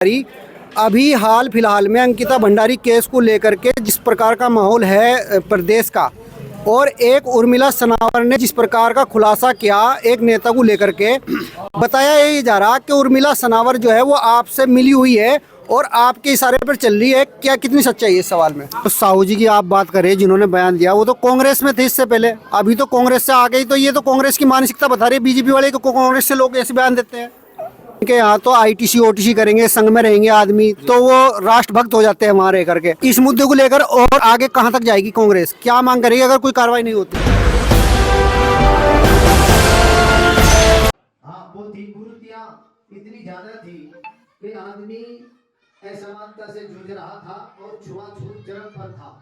अभी हाल फिलहाल में अंकिता भंडारी केस को लेकर के जिस प्रकार का माहौल है प्रदेश का, और एक उर्मिला सनावर ने जिस प्रकार का खुलासा किया एक नेता को लेकर के, बताया यही जा रहा कि उर्मिला सनावर जो है वो आपसे मिली हुई है और आपके इशारे पर चल रही है। क्या कितनी सच्चाई है इस सवाल में? तो साहू जी की आप बात करें जिन्होंने बयान दिया, वो तो कांग्रेस में थे इससे पहले, अभी तो कांग्रेस से आ गई, तो ये तो कांग्रेस की मानसिकता बता रही है। बीजेपी वाले को कांग्रेस से लोग ऐसे बयान देते हैं कि यहाँ तो आईटीसी ओटीसी करेंगे, संघ में रहेंगे आदमी, तो वो राष्ट्रभक्त हो जाते हैं वहाँ रह करके। इस मुद्दे को लेकर और आगे कहाँ तक जाएगी कांग्रेस, क्या मांग करेगी अगर कोई कार्रवाई नहीं होती? हाँ, वो थी कुरीतियां इतनी ज्यादा थी कि आदमी असमानता से जूझ रहा था और छुआछूत चरम पर था।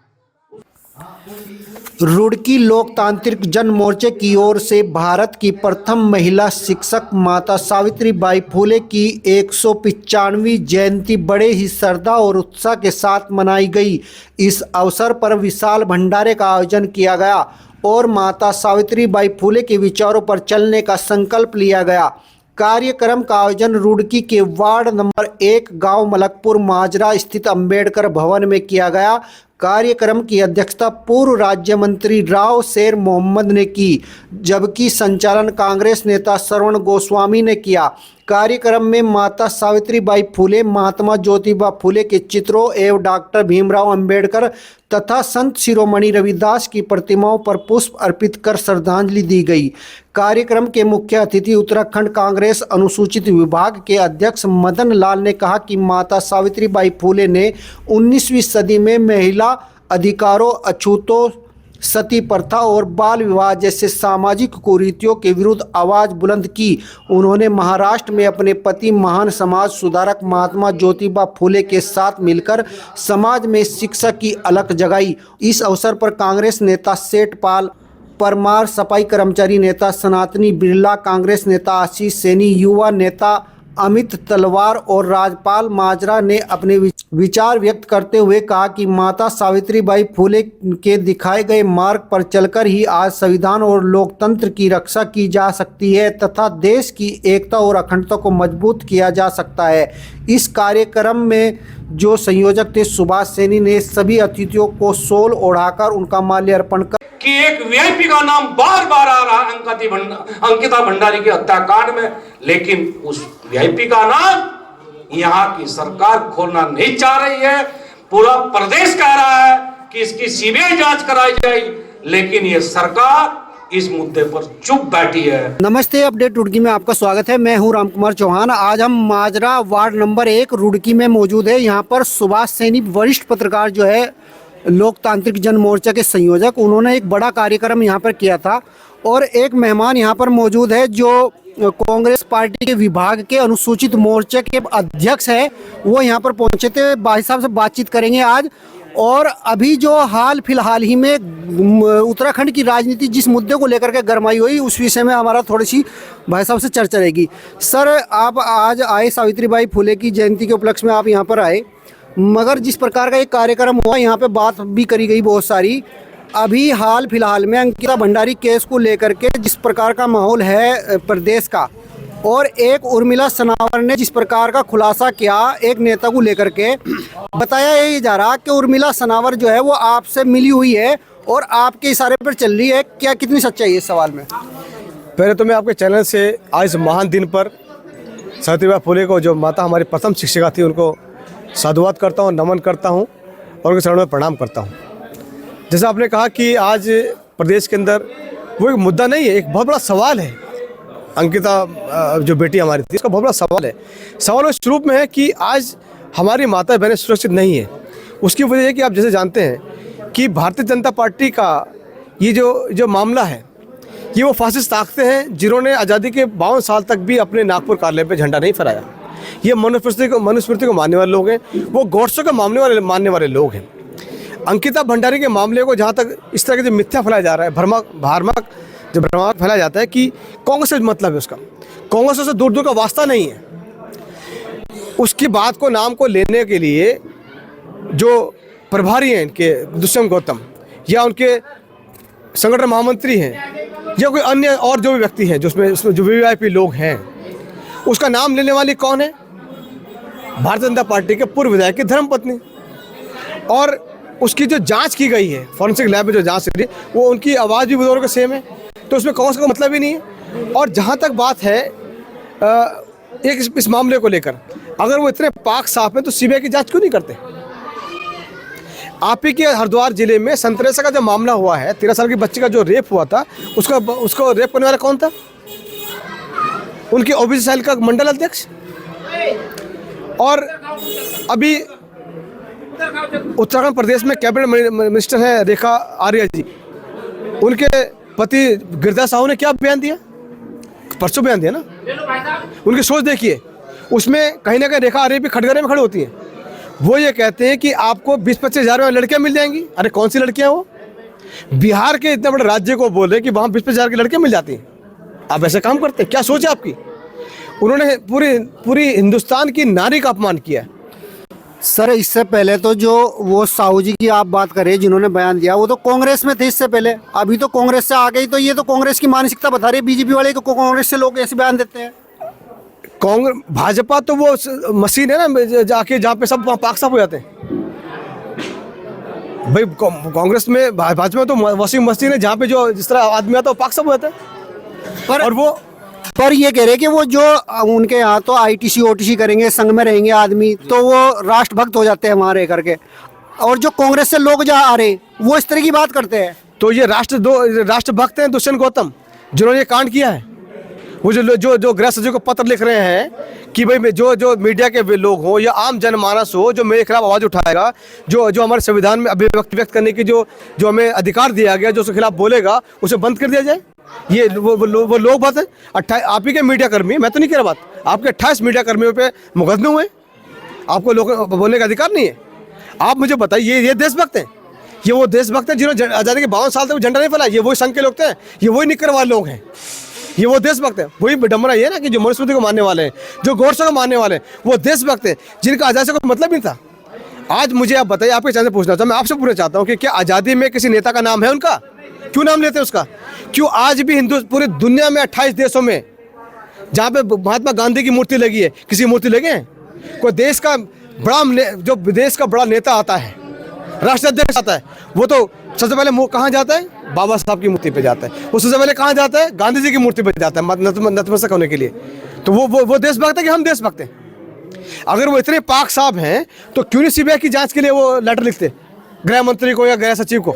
रुड़की लोकतांत्रिक जन मोर्चे की ओर से भारत की प्रथम महिला शिक्षक माता सावित्रीबाई फुले की 195वीं जयंती बड़े ही श्रद्धा और उत्साह के साथ मनाई गई। इस अवसर पर विशाल भंडारे का आयोजन किया गया और माता सावित्रीबाई फुले के विचारों पर चलने का संकल्प लिया गया। कार्यक्रम का आयोजन रुड़की के वार्ड नंबर 1 गांव मलकपुर माजरा स्थित अंबेडकर भवन में किया गया। कार्यक्रम की अध्यक्षता पूर्व राज्य मंत्री राव शेर मोहम्मद ने की, जबकि संचालन कांग्रेस नेता श्रवण गोस्वामी ने किया। कार्यक्रम में माता सावित्रीबाई फुले, महात्मा ज्योतिबा फुले के चित्रों एवं डॉक्टर भीमराव अंबेडकर तथा संत शिरोमणि रविदास की प्रतिमाओं पर पुष्प अर्पित कर श्रद्धांजलि दी गई। कार्यक्रम के मुख्य अतिथि उत्तराखंड कांग्रेस अनुसूचित विभाग के अध्यक्ष मदन लाल ने कहा कि माता सावित्रीबाई फुले ने 19वीं सदी में महिला अधिकारों, अछूतों, सती प्रथा और बाल विवाह जैसे सामाजिक कुरीतियों के विरुद्ध आवाज़ बुलंद की। उन्होंने महाराष्ट्र में अपने पति महान समाज सुधारक महात्मा ज्योतिबा फुले के साथ मिलकर समाज में शिक्षा की अलख जगाई। इस अवसर पर कांग्रेस नेता सेठपाल परमार, सफाई कर्मचारी नेता सनातनी बिरला, कांग्रेस नेता आशीष सैनी, युवा नेता अमित तलवार और राजपाल माजरा ने अपने विचार व्यक्त करते हुए कहा कि माता सावित्रीबाई फुले के दिखाए गए मार्ग पर चलकर ही आज संविधान और लोकतंत्र की रक्षा की जा सकती है तथा देश की एकता और अखंडता को मजबूत किया जा सकता है। इस कार्यक्रम में जो संयोजक थे सुभाष सैनी ने सभी अतिथियों को शॉल ओढ़ाकर उनका माल्यार्पण कर कि एक वीआईपी का नाम बार बार आ रहा है अंकिता भंडारी के हत्याकांड में, लेकिन उस वीआईपी का नाम यहाँ की सरकार खोलना नहीं चाह रही है। पूरा प्रदेश कह रहा है कि इसकी सीबीआई जांच कराई जाए, लेकिन ये सरकार इस मुद्दे पर चुप बैठी है। नमस्ते, अपडेट रुड़की में आपका स्वागत है। मैं हूं रामकुमार चौहान। आज हम माजरा वार्ड नंबर 1 रुड़की में मौजूद है। यहाँ पर सुभाष सैनी वरिष्ठ पत्रकार जो है लोकतांत्रिक जन मोर्चा के संयोजक, उन्होंने एक बड़ा कार्यक्रम यहाँ पर किया था और एक मेहमान यहाँ पर मौजूद है जो कांग्रेस पार्टी के विभाग के अनुसूचित मोर्चे के अध्यक्ष है, वो यहाँ पर पहुँचे थे। भाई साहब से बातचीत करेंगे आज। और अभी जो हाल फिलहाल ही में उत्तराखंड की राजनीति जिस मुद्दे को लेकर के गरमाई हुई, उस विषय में हमारा थोड़ी सी भाई साहब से चर्चा रहेगी। सर, आप आज आए, सावित्रीबाई फुले की जयंती के उपलक्ष्य में आप यहाँ पर आए, मगर जिस प्रकार का एक कार्यक्रम हुआ यहाँ पे बात भी करी गई बहुत सारी। अभी हाल फिलहाल में अंकिता भंडारी केस को लेकर के जिस प्रकार का माहौल है प्रदेश का, और एक उर्मिला सनावर ने जिस प्रकार का खुलासा किया एक नेता को लेकर के, बताया यही जा रहा कि उर्मिला सनावर जो है वो आपसे मिली हुई है और आपके इशारे पर चल रही है। क्या कितनी सच्चाई है इस सवाल में? पहले तो मैं आपके चैनल से आज महान दिन पर सावित्रीबाई फुले को, जो माता हमारी प्रथम शिक्षिका थी, उनको साधुवाद करता हूँ, नमन करता हूँ और उनके चरणों में प्रणाम करता हूँ। जैसा आपने कहा कि आज प्रदेश के अंदर वो एक मुद्दा नहीं है, एक बहुत बड़ा सवाल है। अंकिता जो बेटी हमारी थी, इसका बहुत बड़ा सवाल है। सवाल उस रूप में है कि आज हमारी माता बहनें सुरक्षित नहीं है। उसकी वजह है कि आप जैसे जानते हैं कि भारतीय जनता पार्टी का ये जो मामला है, ये वो फासिस्ट ताकतें हैं जिन्होंने आज़ादी के 52 साल तक भी अपने नागपुर कार्यालय पर झंडा नहीं फहराया। ये मनुस्मृति को मानने वाले लोग हैं, वो गॉडसे को मानने वाले लोग हैं। अंकिता भंडारी के मामले को जहाँ तक इस तरह के जो मिथ्या फैलाया जा रहा है, भ्रामक फैलाया जाता है कि कांग्रेस से मतलब है, उसका कांग्रेस से दूर दूर का वास्ता नहीं है। उसकी बात को, नाम को लेने के लिए जो प्रभारी हैं इनके दुष्यंत गौतम, या उनके संगठन महामंत्री हैं, या कोई अन्य और जो भी व्यक्ति हैं, जो उसमें जो वीवीआईपी लोग हैं, उसका नाम लेने वाली कौन है? भारतीय जनता पार्टी के पूर्व विधायक की धर्मपत्नी, और उसकी जो जांच की गई है फॉरेंसिक लैब में, जो जांच करी वो उनकी आवाज़ भी बुजुर्ग के सेम है, तो उसमें कांग्रेस का मतलब ही नहीं है। और जहाँ तक बात है एक इस मामले को लेकर, अगर वो इतने पाक साफ हैं तो सीबीआई की जांच क्यों नहीं करते? आप ही के हरिद्वार जिले में संतरेसा का जो मामला हुआ है, 13 साल की बच्ची का जो रेप हुआ था, उसको रेप करने वाला कौन था? उनके ओबीसी सेल का मंडल अध्यक्ष। और अभी उत्तराखंड प्रदेश में कैबिनेट मिनिस्टर है रेखा आर्या जी, उनके पति गिरिराज साहू ने क्या बयान दिया? परसों बयान दिया ना। उनकी सोच देखिए, उसमें कहीं ना कहीं रेखा आर्या भी खटगरे में खड़ी होती है। वो ये कहते हैं कि आपको 20-25 हज़ार में लड़कियां मिल जाएंगी। अरे कौन सी लड़कियां? वो बिहार के इतने बड़े राज्य को बोल रहे हैं कि वहाँ 20-25 हज़ार की लड़कियां मिल जाती हैं। आप ऐसे काम करते हैं? क्या सोच है आपकी? उन्होंने पूरी हिंदुस्तान की नारी का अपमान किया है। सर इससे पहले तो जो वो साहू जी की आप बात करें जिन्होंने बयान दिया, वो तो कांग्रेस में थे इससे पहले, अभी तो कांग्रेस से आ गई, तो ये तो कांग्रेस की मानसिकता बता रही है बीजेपी वाले को कांग्रेस से लोग ऐसे बयान देते हैं। कांग्रेस भाजपा तो वो मशीन है ना, जाके जहाँ पे सब वहाँ पाक साफ हो जाते हैं। भाई कांग्रेस में भाजपा तो वॉशिंग मशीन है, जहाँ पे जो जिस तरह आदमी आता है वो पाक साफ हो जाता है। और वो पर ये कह रहे हैं कि वो जो उनके यहाँ तो आईटीसी ओटीसी करेंगे, संघ में रहेंगे आदमी, तो वो राष्ट्रभक्त हो जाते हैं वहाँ रह करके, और जो कांग्रेस से लोग जहाँ आ रहे वो इस तरह की बात करते हैं। तो ये राष्ट्रभक्त हैं दुष्यंत गौतम, जिन्होंने ये कांड किया है। वो जो गृह सचिव को पत्र लिख रहे हैं कि भाई जो मीडिया के लोग हो या आम जनमानस हो जो मेरे खिलाफ आवाज़ उठाएगा, जो हमारे संविधान में अभिव्यक्ति व्यक्त करने की जो हमें अधिकार दिया गया, जो उसके खिलाफ बोलेगा उसे बंद कर दिया जाए। ये वो लोग बात है। 28 आप ही के मीडिया कर्मी, मैं तो नहीं कह रहा बात, आपके 28 मीडिया कर्मियों पे मुकदमे हुए, आपको लोग बोलने का अधिकार नहीं है। आप मुझे बताइए, ये देशभक्त हैं? ये वो देशभक्त हैं जिन्होंने आज़ादी के 52 साल तक वो झंडा नहीं फैलाया? ये वही संघ के लोग थे? ये वही निकर वाले लोग हैं? ये वो देशभक्त हैं? वही विडम्बना ये ना कि जो मनुस्मृति को मानने वाले हैं, जो गोडसे को मानने वाले हैं, वो देशभक्त हैं जिनका आज़ादी से कोई मतलब नहीं था। आज मुझे आप बताइए, आपके चैनल से पूछना चाहता हूँ, मैं आपसे पूछना चाहता हूँ कि क्या आज़ादी में किसी नेता का नाम है उनका? क्यों नाम लेते हैं उसका? क्यों आज भी पूरी दुनिया में 28 देशों में जहाँ पे महात्मा गांधी की मूर्ति लगी है, किसी मूर्ति लगे हैं? कोई देश का जो विदेश का बड़ा नेता आता है, राष्ट्राध्यक्ष आता है, वो तो सबसे पहले कहाँ जाता है? बाबा साहब की मूर्ति पे जाता है। वो सबसे पहले कहाँ जाता है? गांधी जी की मूर्ति पे जाता है नतमस्तक होने के लिए। तो वो देशभक्त है कि हम देशभक्त हैं? अगर वो इतने पाक साफ हैं तो क्यों नहीं सीबीआई की जांच के लिए वो लेटर लिखते गृह मंत्री को या गृह सचिव को?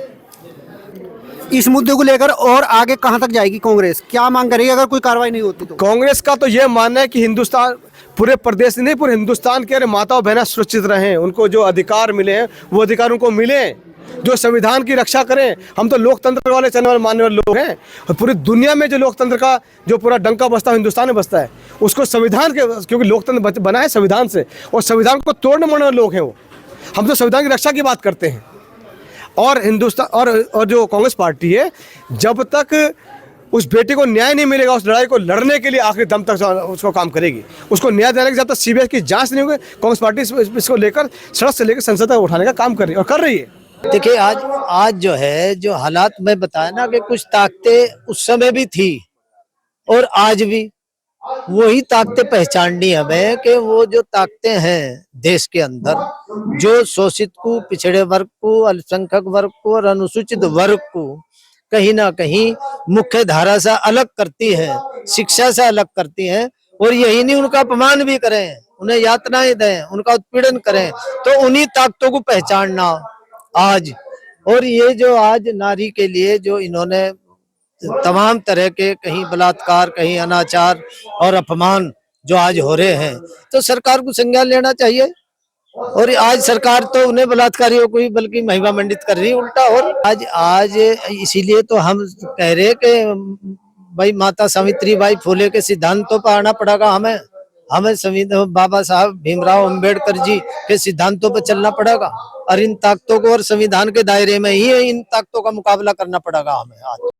इस मुद्दे को लेकर और आगे कहां तक जाएगी कांग्रेस? क्या मांग करेगी अगर कोई कार्रवाई नहीं होती तो? कांग्रेस का तो यह मानना है कि हिंदुस्तान, पूरे प्रदेश नहीं पूरे हिंदुस्तान के माताओं बहना सुरक्षित रहें, उनको जो अधिकार मिले हैं वो अधिकार उनको मिले, जो संविधान की रक्षा करें। हम तो लोकतंत्र वाले चलने वाले मानने वाले लोग हैं, और पूरी दुनिया में जो लोकतंत्र का जो पूरा डंका बजता है हिंदुस्तान में बजता है, उसको संविधान के, क्योंकि लोकतंत्र बना है संविधान से, और संविधान को तोड़ने मोड़ने वाले लोग हैं वो। हम तो संविधान की रक्षा की बात करते हैं। और हिंदुस्तान और जो कांग्रेस पार्टी है, जब तक उस बेटे को न्याय नहीं मिलेगा, उस लड़ाई को लड़ने के लिए आखिरी दम तक उसको काम करेगी, उसको न्याय दिलाने के। जब तक सीबीआई की जांच नहीं होगी, कांग्रेस पार्टी इसको लेकर सड़क से लेकर संसद तक उठाने का काम कर रही है और कर रही है। देखिए आज जो है, जो हालात में बताया ना कि कुछ ताकतें उस समय भी थी और आज भी वही ताकतें पहचाननी हमें कि वो जो ताकतें हैं देश के अंदर, जो शोषित को, पिछड़े वर्ग को, अल्पसंख्यक वर्ग को और अनुसूचित वर्ग को कहीं ना कहीं मुख्य धारा से अलग करती है, शिक्षा से अलग करती है, और यही नहीं उनका अपमान भी करें, उन्हें यातनाएं दें, उनका उत्पीड़न करें, तो उन्हीं ताकतों को पहचानना आज। और ये जो आज नारी के लिए जो इन्होंने तमाम तरह के कहीं बलात्कार, कहीं अनाचार और अपमान जो आज हो रहे हैं, तो सरकार को संज्ञान लेना चाहिए। और आज सरकार तो उन्हें बलात्कारियों को ही बल्कि महिमा मंडित कर रही है उल्टा। और आज इसीलिए तो हम कह रहे कि भाई माता सावित्री बाई फुले के सिद्धांतों पर आना पड़ेगा हमें संविधान बाबा साहब भीमराव अंबेडकर जी के सिद्धांतों पर चलना पड़ेगा, और इन ताकतों को और संविधान के दायरे में ही इन ताकतों का मुकाबला करना पड़ेगा हमें आज।